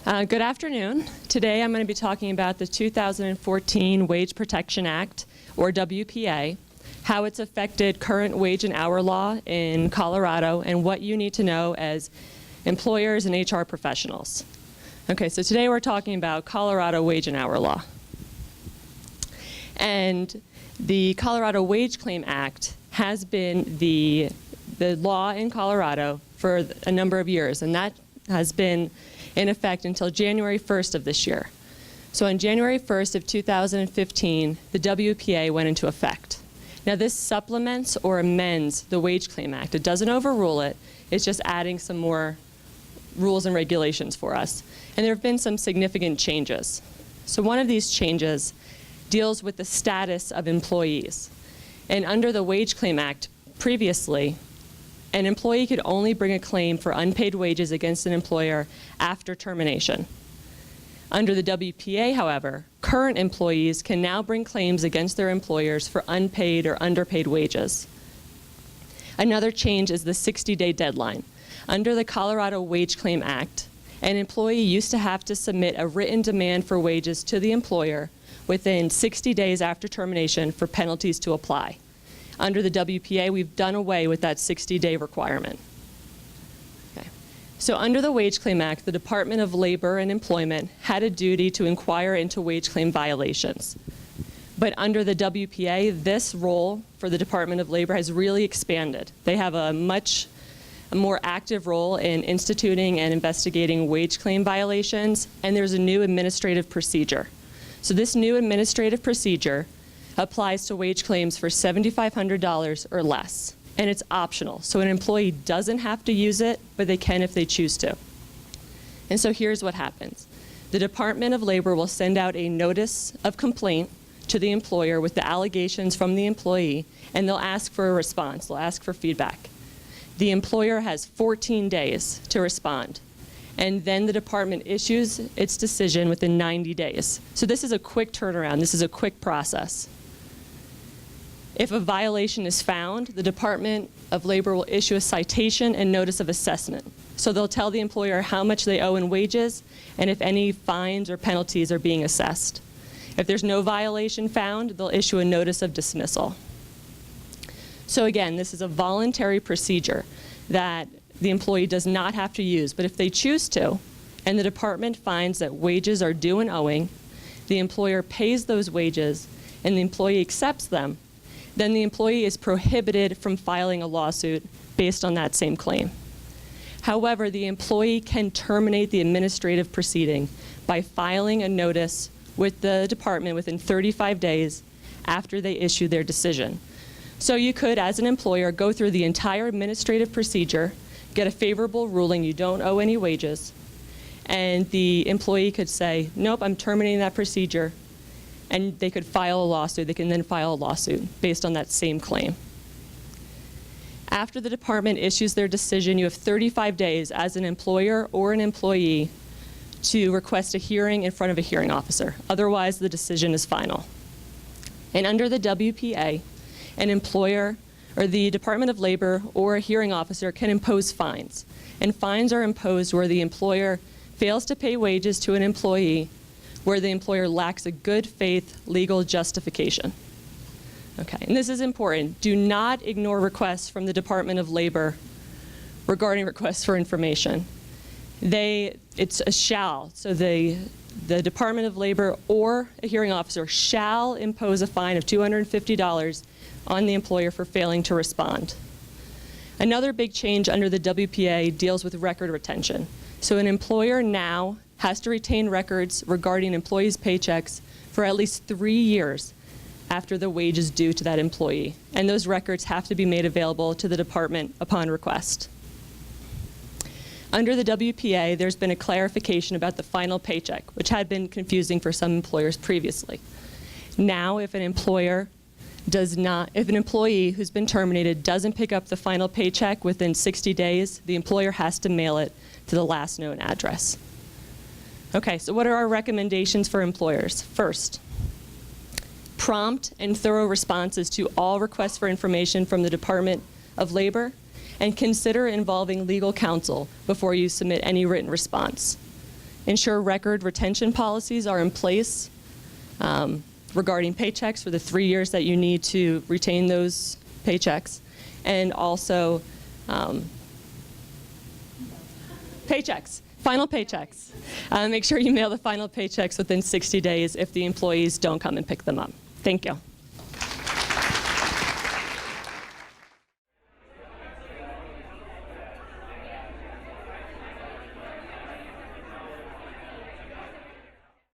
Good afternoon. Today I'm going to be talking about the 2014 Wage Protection Act, or WPA, how it's affected current wage and hour law in Colorado, and what you need to know as employers and HR professionals. Okay, so today we're talking about Colorado wage and hour law. And the Colorado Wage Claim Act has been the law in Colorado for a number of years, and that has been in effect until January 1st of this year. So on January 1st of 2015, the WPA went into effect. Now this supplements or amends the Wage Claim Act. It doesn't overrule it, it's just adding some more rules and regulations for us. And there have been some significant changes. So one of these changes deals with the status of employees. And under the Wage Claim Act previously, an employee could only bring a claim for unpaid wages against an employer after termination. Under the WPA, however, current employees can now bring claims against their employers for unpaid or underpaid wages. Another change is the 60-day deadline. Under the Colorado Wage Claim Act, an employee used to have to submit a written demand for wages to the employer within 60 days after termination for penalties to apply. Under the WPA, we've done away with that 60-day requirement. Okay. So under the Wage Claim Act, the Department of Labor and Employment had a duty to inquire into wage claim violations. But under the WPA, this role for the Department of Labor has really expanded. They have a more active role in instituting and investigating wage claim violations, and there's a new administrative procedure. So this new administrative procedure applies to wage claims for $7,500 or less, and it's optional. So an employee doesn't have to use it, but they can if they choose to. And so here's what happens. The Department of Labor will send out a notice of complaint to the employer with the allegations from the employee, and they'll ask for a response. They'll ask for feedback. The employer has 14 days to respond, and then the department issues its decision within 90 days. So this is a quick turnaround. This is a quick process. If a violation is found, the Department of Labor will issue a citation and notice of assessment. So they'll tell the employer how much they owe in wages and if any fines or penalties are being assessed. If there's no violation found, they'll issue a notice of dismissal. So again, this is a voluntary procedure that the employee does not have to use, but if they choose to, and the department finds that wages are due and owing, the employer pays those wages and the employee accepts them, then the employee is prohibited from filing a lawsuit based on that same claim. However, the employee can terminate the administrative proceeding by filing a notice with the department within 35 days after they issue their decision. So you could, as an employer, go through the entire administrative procedure, get a favorable ruling, you don't owe any wages, and the employee could say, nope, I'm terminating that procedure, and they could file a lawsuit. They can then file a lawsuit based on that same claim. After the department issues their decision, you have 35 days as an employer or an employee to request a hearing in front of a hearing officer. Otherwise, the decision is final. And under the WPA, an employer or the Department of Labor or a hearing officer can impose fines. And fines are imposed where the employer fails to pay wages to an employee, where the employer lacks a good faith legal justification. Okay, and this is important. Do not ignore requests from the Department of Labor regarding requests for information. It's a shall, so the Department of Labor or a hearing officer shall impose a fine of $250 on the employer for failing to respond. Another big change under the WPA deals with record retention. So an employer now has to retain records regarding employees' paychecks for at least 3 years after the wage is due to that employee. And those records have to be made available to the department upon request. Under the WPA, there's been a clarification about the final paycheck, which had been confusing for some employers previously. Now, if an employee who's been terminated doesn't pick up the final paycheck within 60 days, the employer has to mail it to the last known address. Okay, so what are our recommendations for employers? First, prompt and thorough responses to all requests for information from the Department of Labor, and consider involving legal counsel before you submit any written response. ensure record retention policies are in place regarding paychecks for the 3 years that you need to retain those paychecks, and also paychecks, final paychecks. Make sure you mail the final paychecks within 60 days if the employees don't come and pick them up. Thank you.